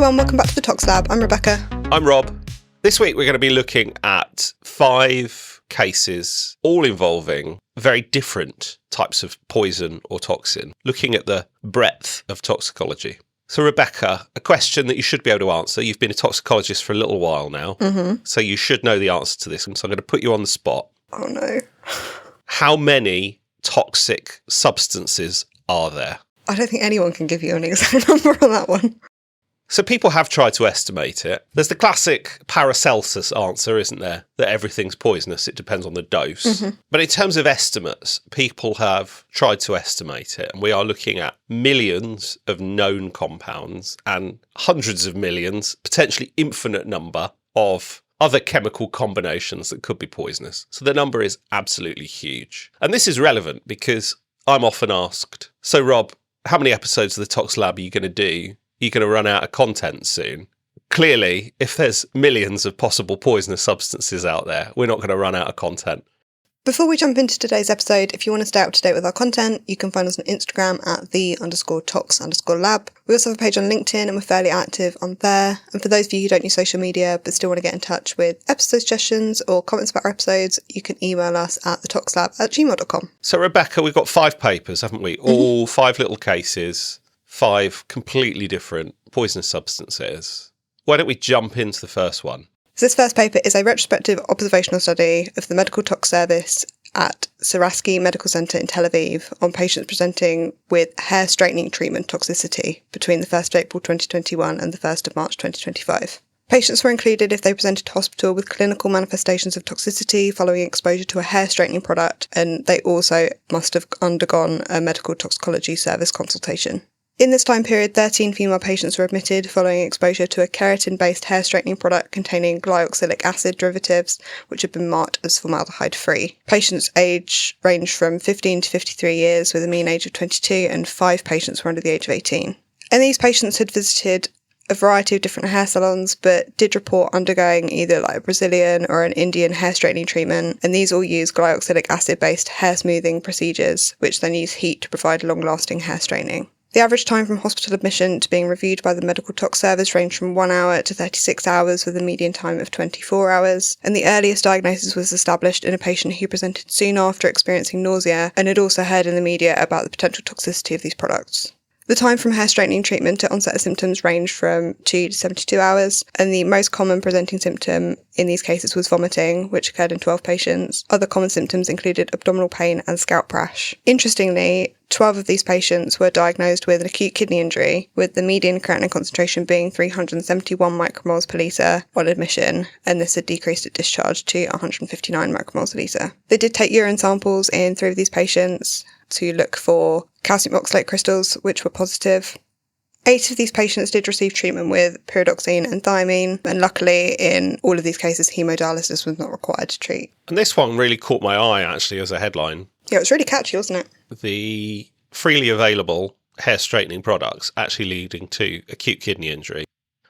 everyone, welcome back to the Tox Lab. I'm Rebecca. I'm Rob. This week we're going to be looking at 5 cases, all involving very different types of poison or toxin, looking at the breadth of toxicology. So Rebecca, a question that you should be able to answer. You've been a toxicologist for a little while now, so you should know the answer to this. So I'm going to put you on the spot. Oh no. How many toxic substances are there? I don't think anyone can give you an exact number on that one. So people have tried to estimate it. There's the classic Paracelsus answer, isn't there? That everything's poisonous, it depends on the dose. But in terms of estimates, people have tried to estimate it. And we are looking at millions of known compounds and hundreds of millions, potentially infinite number of other chemical combinations that could be poisonous. So the number is absolutely huge. And this is relevant because I'm often asked, so Rob, how many episodes of the Tox Lab are you going to do? You're going to run out of content soon. Clearly, if there's millions of possible poisonous substances out there, we're not going to run out of content. Before we jump into today's episode, if you want to stay up to date with our content, you can find us on Instagram at _tox_lab. We also have a page on LinkedIn and we're fairly active on there. And for those of you who don't use social media but still want to get in touch with episode suggestions or comments about our episodes, you can email us at thetoxlab@gmail.com. So Rebecca, we've got 5 papers, haven't we? All 5 little cases. 5 completely different poisonous substances. Why don't we jump into the first one? So this first paper is a retrospective observational study of the medical tox service at Saraski Medical Center in Tel Aviv on patients presenting with hair straightening treatment toxicity between the 1st of April 2021 and the 1st of March 2025. Patients were included if they presented to hospital with clinical manifestations of toxicity following exposure to a hair straightening product, and they also must have undergone a medical toxicology service consultation. In this time period, 13 female patients were admitted following exposure to a keratin-based hair straightening product containing glyoxylic acid derivatives, which had been marked as formaldehyde-free. Patients' age ranged from 15 to 53 years, with a mean age of 22, and 5 patients were under the age of 18. And these patients had visited a variety of different hair salons, but did report undergoing either like a Brazilian or an Indian hair straightening treatment, and these all use glyoxylic acid-based hair smoothing procedures, which then use heat to provide long-lasting hair straightening. The average time from hospital admission to being reviewed by the medical tox service ranged from 1 hour to 36 hours with a median time of 24 hours, and the earliest diagnosis was established in a patient who presented soon after experiencing nausea and had also heard in the media about the potential toxicity of these products. The time from hair straightening treatment to onset of symptoms ranged from 2 to 72 hours, and the most common presenting symptom in these cases was vomiting, which occurred in 12 patients. Other common symptoms included abdominal pain and scalp rash. Interestingly, 12 of these patients were diagnosed with an acute kidney injury, with the median creatinine concentration being 371 micromoles per litre on admission, and this had decreased at discharge to 159 micromoles per litre. They did take urine samples in 3 of these patients to look for calcium oxalate crystals, which were positive. 8 of these patients did receive treatment with pyridoxine and thiamine, and luckily in all of these cases hemodialysis was not required to treat. And this one really caught my eye actually as a headline. Yeah, it was really catchy, wasn't it? The freely available hair straightening products actually leading to acute kidney injury.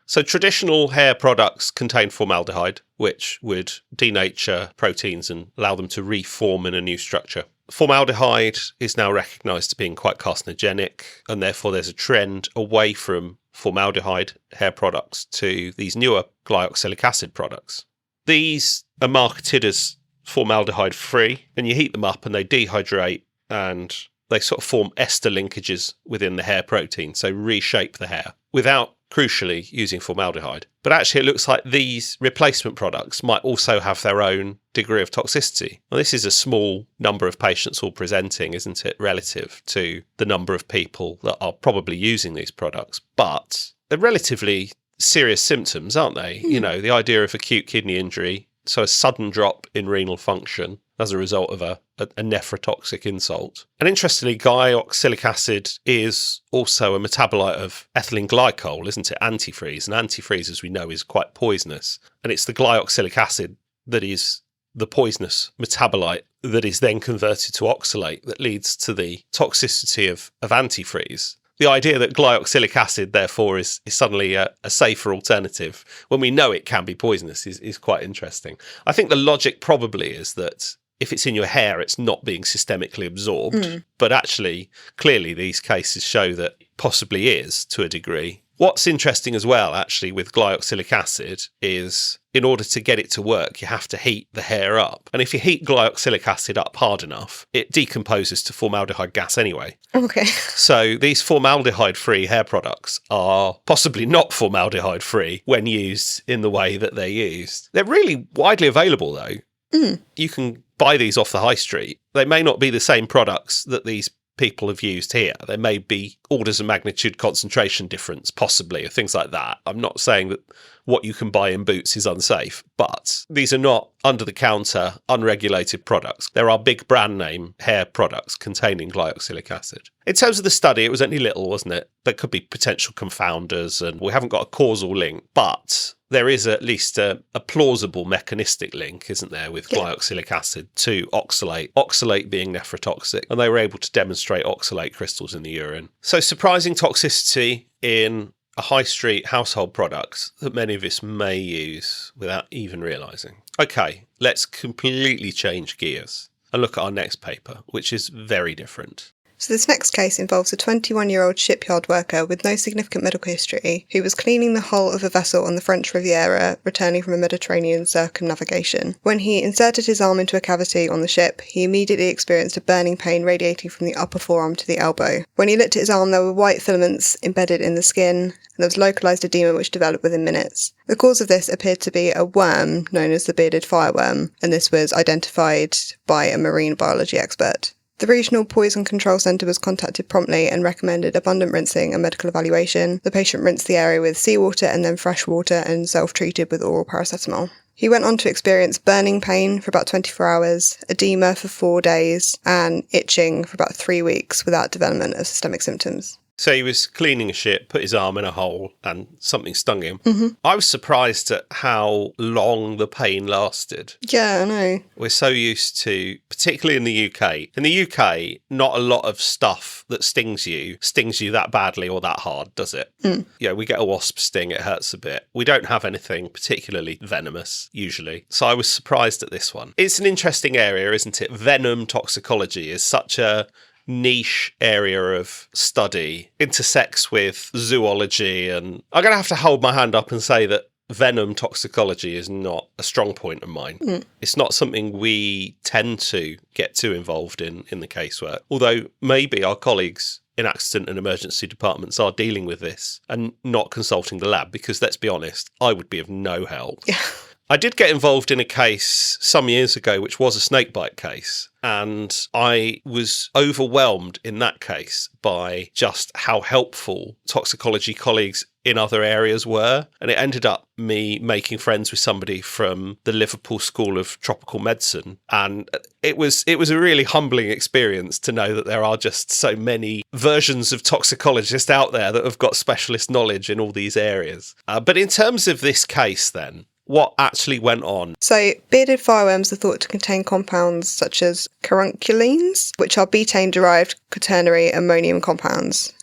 So traditional hair products contain formaldehyde, which would denature proteins and allow them to reform in a new structure. Formaldehyde is now recognised as being quite carcinogenic, and therefore there's a trend away from formaldehyde hair products to these newer glyoxylic acid products. These are marketed as formaldehyde free, and you heat them up and they dehydrate and they sort of form ester linkages within the hair protein, so reshape the hair without crucially using formaldehyde. But actually it looks like these replacement products might also have their own degree of toxicity. Well, this is a small number of patients all presenting, isn't it, relative to the number of people that are probably using these products, but they're relatively serious symptoms, aren't they? You know, the idea of acute kidney injury, so a sudden drop in renal function as a result of a nephrotoxic insult. And interestingly, glyoxylic acid is also a metabolite of ethylene glycol, isn't it? Antifreeze. And antifreeze, as we know, is quite poisonous. And it's the glyoxylic acid that is the poisonous metabolite that is then converted to oxalate that leads to the toxicity of antifreeze. The idea that glyoxylic acid, therefore, is suddenly a safer alternative when we know it can be poisonous is quite interesting. I think the logic probably is that if it's in your hair, it's not being systemically absorbed. But actually, clearly, these cases show that it possibly is to a degree. What's interesting as well, actually, with glyoxylic acid is in order to get it to work, you have to heat the hair up. And if you heat glyoxylic acid up hard enough, it decomposes to formaldehyde gas anyway. Okay. So these formaldehyde-free hair products are possibly not formaldehyde-free when used in the way that they're used. They're really widely available, though. You can buy these off the high street. They may not be the same products that these people have used here. There may be orders of magnitude concentration difference, possibly, or things like that. I'm not saying that what you can buy in Boots is unsafe, but these are not under-the-counter, unregulated products. There are big brand name hair products containing glyoxylic acid. In terms of the study, it was only little, wasn't it? There could be potential confounders, and we haven't got a causal link, but there is at least a plausible mechanistic link, isn't there, with glyoxylic acid to oxalate, oxalate being nephrotoxic, and they were able to demonstrate oxalate crystals in the urine. So surprising toxicity in a high street household product that many of us may use without even realising. Okay, let's completely change gears and look at our next paper, which is very different. So this next case involves a 21-year-old shipyard worker with no significant medical history who was cleaning the hull of a vessel on the French Riviera returning from a Mediterranean circumnavigation. When he inserted his arm into a cavity on the ship, he immediately experienced a burning pain radiating from the upper forearm to the elbow. When he looked at his arm, there were white filaments embedded in the skin, and there was localised edema which developed within minutes. The cause of this appeared to be a worm known as the bearded fireworm, and this was identified by a marine biology expert. The Regional Poison Control Centre was contacted promptly and recommended abundant rinsing and medical evaluation. The patient rinsed the area with seawater and then fresh water and self-treated with oral paracetamol. He went on to experience burning pain for about 24 hours, edema for 4 days, and itching for about 3 weeks without development of systemic symptoms. So he was cleaning a ship, put his arm in a hole, and something stung him. I was surprised at how long the pain lasted. Yeah, I know. We're so used to, particularly in the UK. In the UK, not a lot of stuff that stings you that badly or that hard, does it? Yeah, we get a wasp sting, it hurts a bit. We don't have anything particularly venomous, usually. So I was surprised at this one. It's an interesting area, isn't it? Venom toxicology is such a niche area of study, intersects with zoology, and I'm going to have to hold my hand up and say that venom toxicology is not a strong point of mine. It's not something we tend to get too involved in the casework, although maybe our colleagues in accident and emergency departments are dealing with this and not consulting the lab, because let's be honest, I would be of no help. Yeah. I did get involved in a case some years ago, which was a snakebite case, and I was overwhelmed in that case by just how helpful toxicology colleagues in other areas were. And it ended up me making friends with somebody from the Liverpool School of Tropical Medicine. And it was a really humbling experience to know that there are just so many versions of toxicologists out there that have got specialist knowledge in all these areas. But in terms of this case then, what actually went on? So, bearded fireworms are thought to contain compounds such as carunculines, which are betaine-derived quaternary ammonium compounds.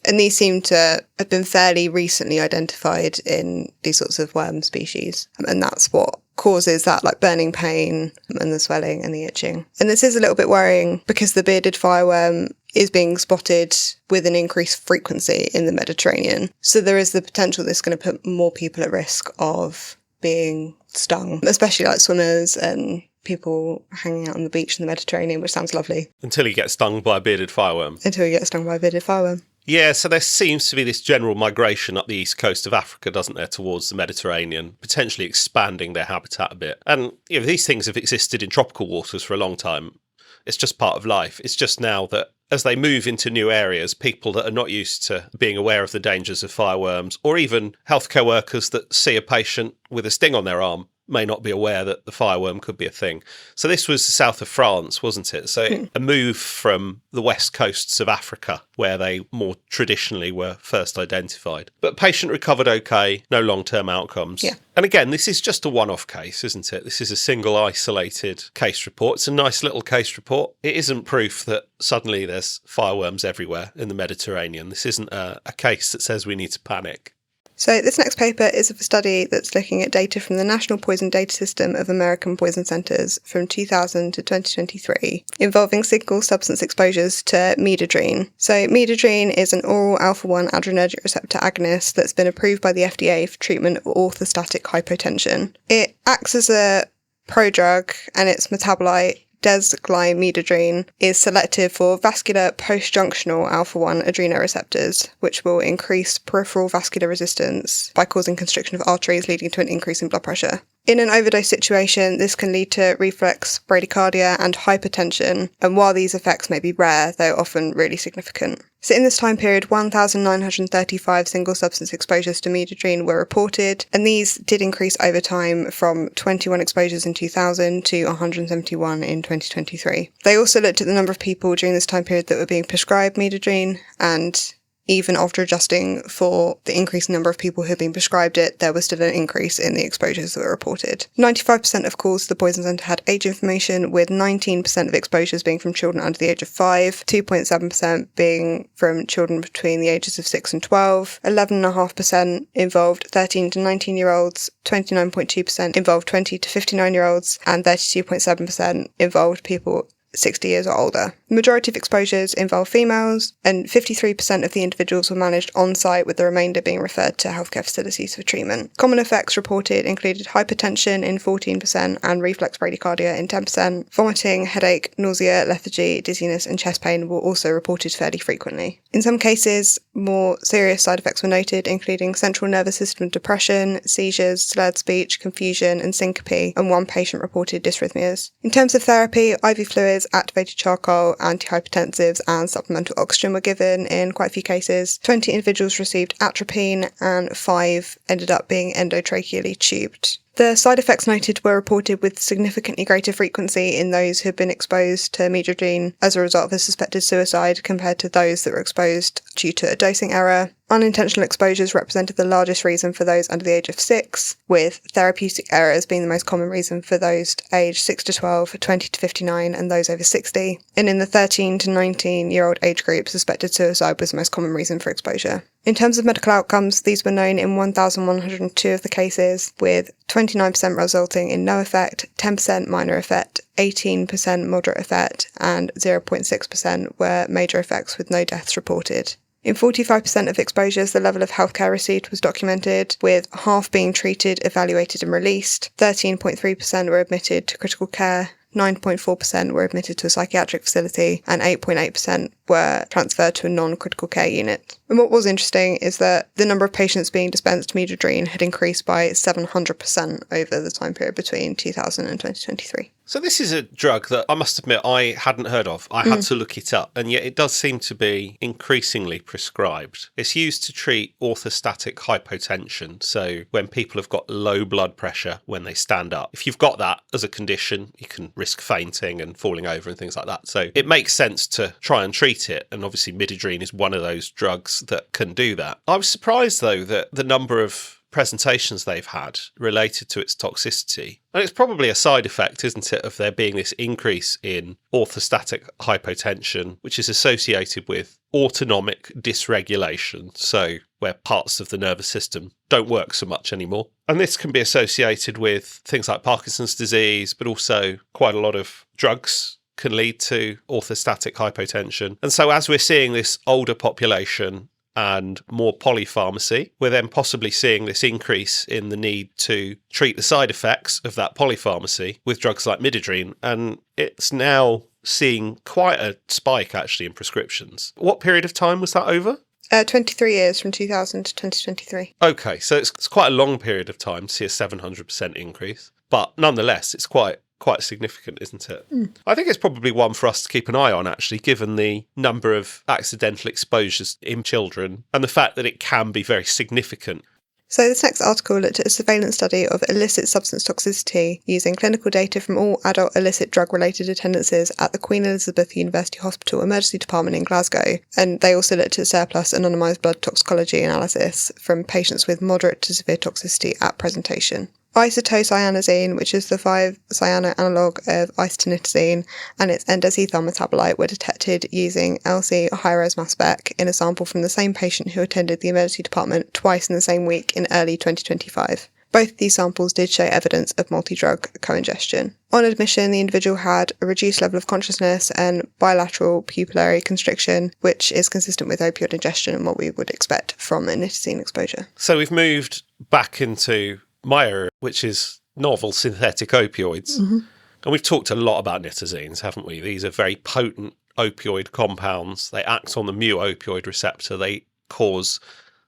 And these seem to have been fairly recently identified in these sorts of worm species. And that's what causes that burning pain and the swelling and the itching. And this is a little bit worrying because the bearded fireworm is being spotted with an increased frequency in the Mediterranean. So there is the potential this is going to put more people at risk of being stung, especially swimmers and people hanging out on the beach in the Mediterranean, which sounds lovely. Until you get stung by a bearded fireworm. Until you get stung by a bearded fireworm. Yeah, so there seems to be this general migration up the east coast of Africa, doesn't there, towards the Mediterranean, potentially expanding their habitat a bit. And these things have existed in tropical waters for a long time. It's just part of life. It's just now that as they move into new areas, people that are not used to being aware of the dangers of fireworms, or even healthcare workers that see a patient with a sting on their arm, may not be aware that the fireworm could be a thing. So this was the south of France, wasn't it? So a move from the west coasts of Africa, where they more traditionally were first identified. But patient recovered okay, no long-term outcomes. Yeah. And again, this is just a one-off case, isn't it? This is a single isolated case report. It's a nice little case report. It isn't proof that suddenly there's fireworms everywhere in the Mediterranean. This isn't a case that says we need to panic. So this next paper is of a study that's looking at data from the National Poison Data System of American Poison Centers from 2000 to 2023, involving single substance exposures to midodrine. So midodrine is an oral alpha-1 adrenergic receptor agonist that's been approved by the FDA for treatment of orthostatic hypotension. It acts as a prodrug, and its metabolite, desglyimidodrine, is selective for vascular postjunctional alpha-1 adrenoreceptors, which will increase peripheral vascular resistance by causing constriction of arteries, leading to an increase in blood pressure. In an overdose situation, this can lead to reflex bradycardia and hypertension, and while these effects may be rare, they're often really significant. So in this time period, 1,935 single substance exposures to midodrine were reported, and these did increase over time from 21 exposures in 2000 to 171 in 2023. They also looked at the number of people during this time period that were being prescribed midodrine, and even after adjusting for the increasing number of people who had been prescribed it, there was still an increase in the exposures that were reported. 95% of calls to the Poison Centre had age information, with 19% of exposures being from children under the age of 5, 2.7% being from children between the ages of 6 and 12, 11.5% involved 13 to 19-year-olds, 29.2% involved 20 to 59-year-olds, and 32.7% involved people 60 years or older. The majority of exposures involve females, and 53% of the individuals were managed on-site, with the remainder being referred to healthcare facilities for treatment. Common effects reported included hypertension in 14% and reflex bradycardia in 10%. Vomiting, headache, nausea, lethargy, dizziness and chest pain were also reported fairly frequently. In some cases, more serious side effects were noted, including central nervous system depression, seizures, slurred speech, confusion and syncope, and one patient reported dysrhythmias. In terms of therapy, IV fluids, activated charcoal, antihypertensives and supplemental oxygen were given in quite a few cases. 20 individuals received atropine and 5 ended up being endotracheally tubed. The side effects noted were reported with significantly greater frequency in those who had been exposed to midodrine as a result of a suspected suicide compared to those that were exposed due to a dosing error. Unintentional exposures represented the largest reason for those under the age of 6, with therapeutic errors being the most common reason for those aged 6 to 12, 20 to 59 and those over 60. And in the 13 to 19-year-old age group, suspected suicide was the most common reason for exposure. In terms of medical outcomes, these were known in 1,102 of the cases, with 29% resulting in no effect, 10% minor effect, 18% moderate effect, and 0.6% were major effects with no deaths reported. In 45% of exposures, the level of healthcare received was documented, with half being treated, evaluated and released. 13.3% were admitted to critical care, 9.4% were admitted to a psychiatric facility, and 8.8% were transferred to a non-critical care unit. And what was interesting is that the number of patients being dispensed midodrine had increased by 700% over the time period between 2000 and 2023. So this is a drug that I must admit I hadn't heard of. I had to look it up, and yet it does seem to be increasingly prescribed. It's used to treat orthostatic hypotension, so when people have got low blood pressure when they stand up. If you've got that as a condition, you can risk fainting and falling over and things like that. So it makes sense to try and treat it, and obviously midodrine is one of those drugs that can do that. I was surprised, though, that the number of presentations they've had related to its toxicity. And it's probably a side effect, isn't it, of there being this increase in orthostatic hypotension, which is associated with autonomic dysregulation, so where parts of the nervous system don't work so much anymore. And this can be associated with things like Parkinson's disease, but also quite a lot of drugs can lead to orthostatic hypotension. And so as we're seeing this older population and more polypharmacy, we're then possibly seeing this increase in the need to treat the side effects of that polypharmacy with drugs like midodrine, and it's now seeing quite a spike actually in prescriptions. What period of time was that over? 23 years, from 2000 to 2023. Okay, so it's quite a long period of time to see a 700% increase, but nonetheless it's quite significant, isn't it? I think it's probably one for us to keep an eye on, actually, given the number of accidental exposures in children and the fact that it can be very significant. So this next article looked at a surveillance study of illicit substance toxicity using clinical data from all adult illicit drug-related attendances at the Queen Elizabeth University Hospital Emergency Department in Glasgow. And they also looked at surplus anonymised blood toxicology analysis from patients with moderate to severe toxicity at presentation. Isotocyanozene, which is the 5-cyano analogue of isotoniazine, and its endozethyl metabolite were detected using LC high-res mass spec in a sample from the same patient who attended the emergency department twice in the same week in early 2025. Both of these samples did show evidence of multi-drug co-ingestion. On admission, the individual had a reduced level of consciousness and bilateral pupillary constriction, which is consistent with opioid ingestion and what we would expect from a nitazene exposure. So we've moved back into my area, which is novel synthetic opioids. Mm-hmm. And we've talked a lot about nitazenes, haven't we? These are very potent opioid compounds. They act on the mu-opioid receptor. They cause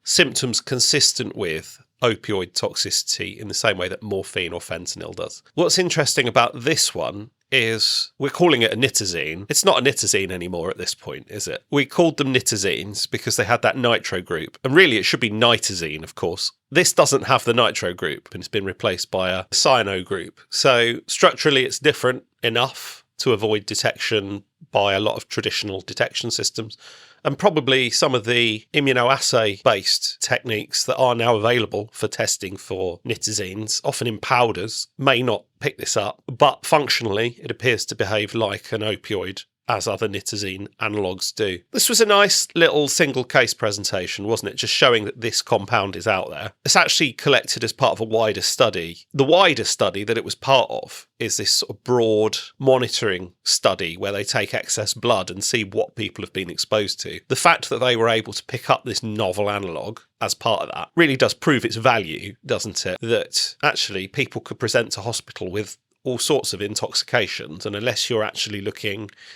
symptoms consistent with opioid toxicity in the same way that morphine or fentanyl does. What's interesting about this one is we're calling it a nitazene. It's not a nitazene anymore at this point, is it? We called them nitazenes because they had that nitro group. And really, it should be nitazene, of course. This doesn't have the nitro group and it's been replaced by a cyano group. So structurally, it's different enough to avoid detection by a lot of traditional detection systems. And probably some of the immunoassay-based techniques that are now available for testing for nitazenes, often in powders, may not pick this up. But functionally, it appears to behave like an opioid, as other nitazene analogues do. This was a nice little single case presentation, wasn't it? Just showing that this compound is out there. It's actually collected as part of a wider study. The wider study that it was part of is this sort of broad monitoring study where they take excess blood and see what people have been exposed to. The fact that they were able to pick up this novel analogue as part of that really does prove its value, doesn't it? That actually people could present to hospital with all sorts of intoxications, and unless you're actually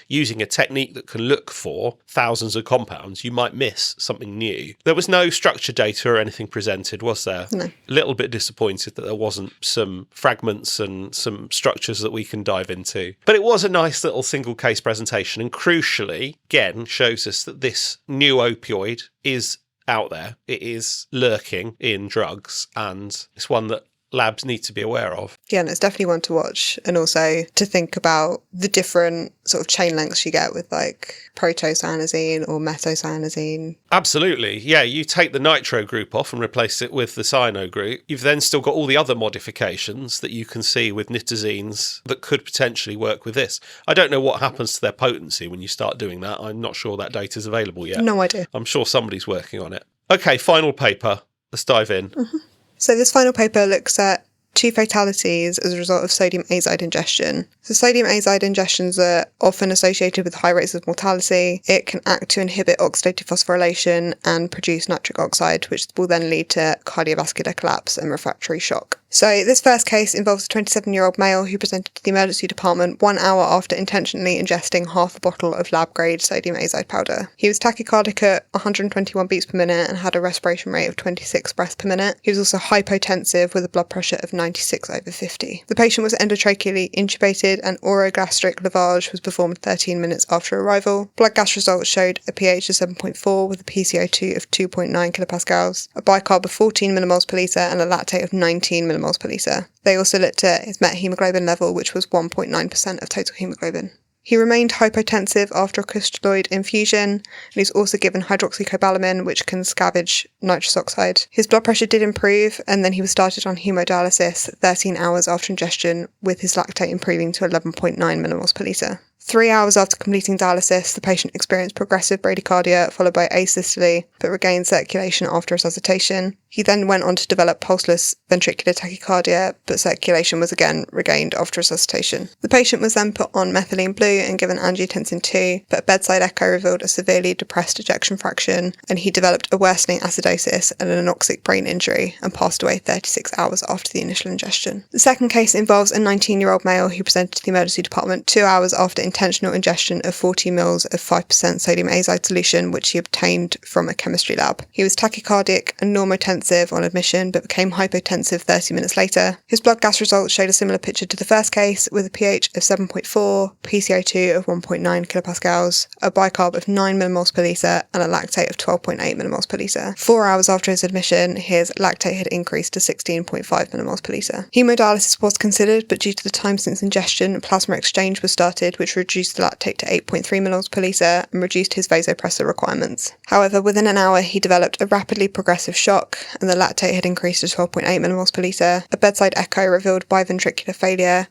using a technique that can look for thousands of compounds, you might miss something new. There was no structure data or anything presented, was there? No. A little bit disappointed that there wasn't some fragments and some structures that we can dive into. But it was a nice little single case presentation, and crucially, again, shows us that this new opioid is out there. It is lurking in drugs, and it's one that labs need to be aware of. Yeah, and it's definitely one to watch, and also to think about the different sort of chain lengths you get with like protocyanozene or metocyanozene. Absolutely. Yeah, you take the nitro group off and replace it with the cyano group. You've then still got all the other modifications that you can see with nitazenes that could potentially work with this. I don't know what happens to their potency when you start doing that. I'm not sure that data is available yet. No idea. I'm sure somebody's working on it. Okay, final paper. Let's dive in. Mm-hmm. So this final paper looks at 2 fatalities as a result of sodium azide ingestion. So sodium azide ingestions are often associated with high rates of mortality. It can act to inhibit oxidative phosphorylation and produce nitric oxide, which will then lead to cardiovascular collapse and refractory shock. So this first case involves a 27-year-old male who presented to the emergency department 1 hour after intentionally ingesting half a bottle of lab-grade sodium azide powder. He was tachycardic at 121 beats per minute and had a respiration rate of 26 breaths per minute. He was also hypotensive with a blood pressure of 96/50. The patient was endotracheally intubated and orogastric lavage was performed 13 minutes after arrival. Blood gas results showed a pH of 7.4 with a PCO2 of 2.9 kilopascals, a bicarb of 14 millimoles per litre and a lactate of 19 millimoles per litre. They also looked at his methemoglobin level, which was 1.9% of total hemoglobin. He remained hypotensive after a crystalloid infusion, and he's also given hydroxycobalamin, which can scavenge nitrous oxide. His blood pressure did improve, and then he was started on hemodialysis 13 hours after ingestion, with his lactate improving to 11.9 millimoles per litre. 3 hours after completing dialysis, the patient experienced progressive bradycardia followed by asystole, but regained circulation after resuscitation. He then went on to develop pulseless ventricular tachycardia, but circulation was again regained after resuscitation. The patient was then put on methylene blue and given angiotensin II, but a bedside echo revealed a severely depressed ejection fraction, and he developed a worsening acidosis and an anoxic brain injury and passed away 36 hours after the initial ingestion. The second case involves a 19-year-old male who presented to the emergency department 2 hours after intentional ingestion of 40 mils of 5% sodium azide solution, which he obtained from a chemistry lab. He was tachycardic and normotensive on admission, but became hypotensive 30 minutes later. His blood gas results showed a similar picture to the first case, with a pH of 7.4, PCO2 of 1.9 kilopascals, a bicarb of 9 millimoles per litre, and a lactate of 12.8 millimoles per litre. 4 hours after his admission, his lactate had increased to 16.5 millimoles per litre. Hemodialysis was considered, but due to the time since ingestion, plasma exchange was started, which reduced reduced the lactate to 8.3 mL per litre and reduced his vasopressor requirements. However, within an hour, he developed a rapidly progressive shock, and the lactate had increased to 12.8 mmol per litre. A bedside echo revealed biventricular failure,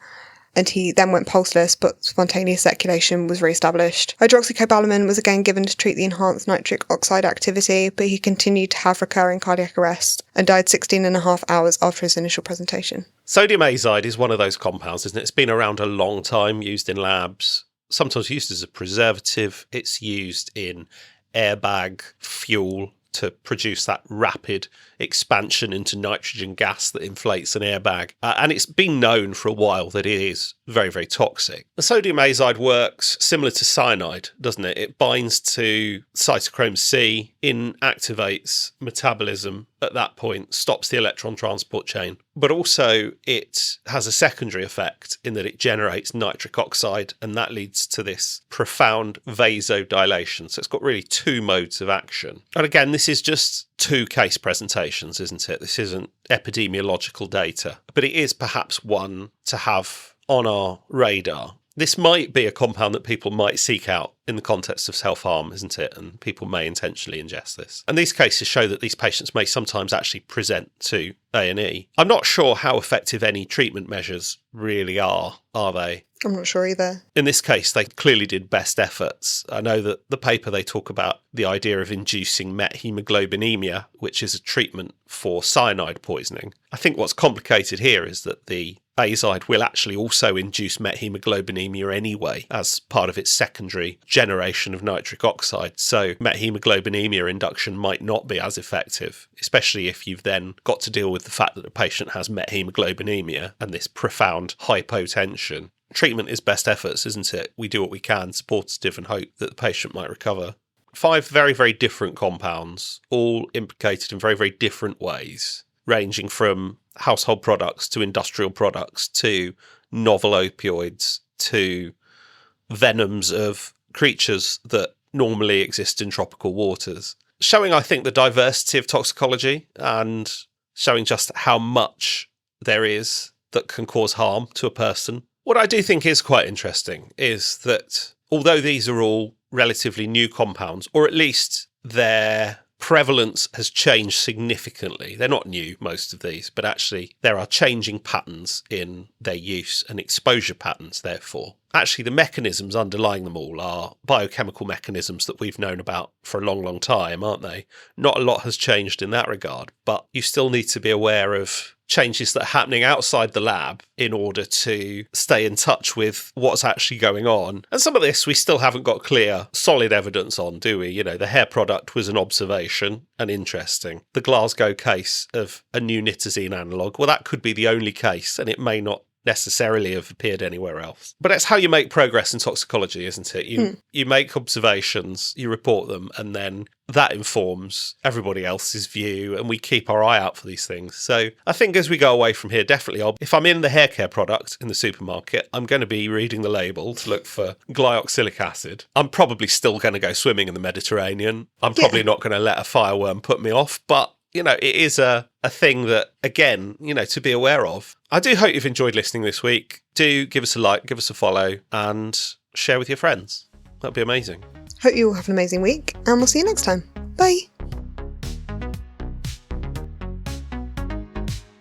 and he then went pulseless, but spontaneous circulation was re-established. Hydroxycobalamin was again given to treat the enhanced nitric oxide activity, but he continued to have recurring cardiac arrest and died 16.5 hours after his initial presentation. Sodium azide is one of those compounds, isn't it? It's been around a long time, used in labs, sometimes used as a preservative. It's used in airbag fuel to produce that rapid expansion into nitrogen gas that inflates an airbag. And it's been known for a while that it is very, very toxic. The sodium azide works similar to cyanide, doesn't it? It binds to cytochrome C, inactivates metabolism at that point, stops the electron transport chain. But also it has a secondary effect in that it generates nitric oxide, and that leads to this profound vasodilation. So it's got really two modes of action. And again, this is just two case presentations, isn't it? This isn't epidemiological data, but it is perhaps one to have on our radar. This might be a compound that people might seek out in the context of self-harm, isn't it? And people may intentionally ingest this. And these cases show that these patients may sometimes actually present to A&E. I'm not sure how effective any treatment measures really are they? I'm not sure either. In this case, they clearly did best efforts. I know that the paper, they talk about the idea of inducing methemoglobinemia, which is a treatment for cyanide poisoning. I think what's complicated here is that the azide will actually also induce methemoglobinemia anyway as part of its secondary generation of nitric oxide. So methemoglobinemia induction might not be as effective, especially if you've then got to deal with the fact that the patient has methemoglobinemia and this profound hypotension. Treatment is best efforts, isn't it? We do what we can, supportive, and hope that the patient might recover. 5 very, very different compounds, all implicated in very, very different ways, ranging from household products to industrial products to novel opioids to venoms of creatures that normally exist in tropical waters. Showing, I think, the diversity of toxicology and showing just how much there is that can cause harm to a person. What I do think is quite interesting is that although these are all relatively new compounds, or at least their prevalence has changed significantly. They're not new, most of these, but actually there are changing patterns in their use and exposure patterns, therefore. Actually, the mechanisms underlying them all are biochemical mechanisms that we've known about for a long, long time, aren't they? Not a lot has changed in that regard, but you still need to be aware of changes that are happening outside the lab in order to stay in touch with what's actually going on. And some of this we still haven't got clear, solid evidence on, do we? You know, the hair product was an observation and interesting. The Glasgow case of a new nitazene analogue, well, that could be the only case, and it may not necessarily have appeared anywhere else. But that's how you make progress in toxicology, isn't it? You make observations, you report them, and then that informs everybody else's view, and we keep our eye out for these things. So I think as we go away from here, definitely, if I'm in the hair care product in the supermarket, I'm going to be reading the label to look for glyoxylic acid. I'm probably still going to go swimming in the Mediterranean. I'm probably not going to let a fireworm put me off, but you know, it is a thing that, again, you know, to be aware of. I do hope you've enjoyed listening this week. Do give us a like, give us a follow, and share with your friends. That'd be amazing. Hope you all have an amazing week, and we'll see you next time. Bye.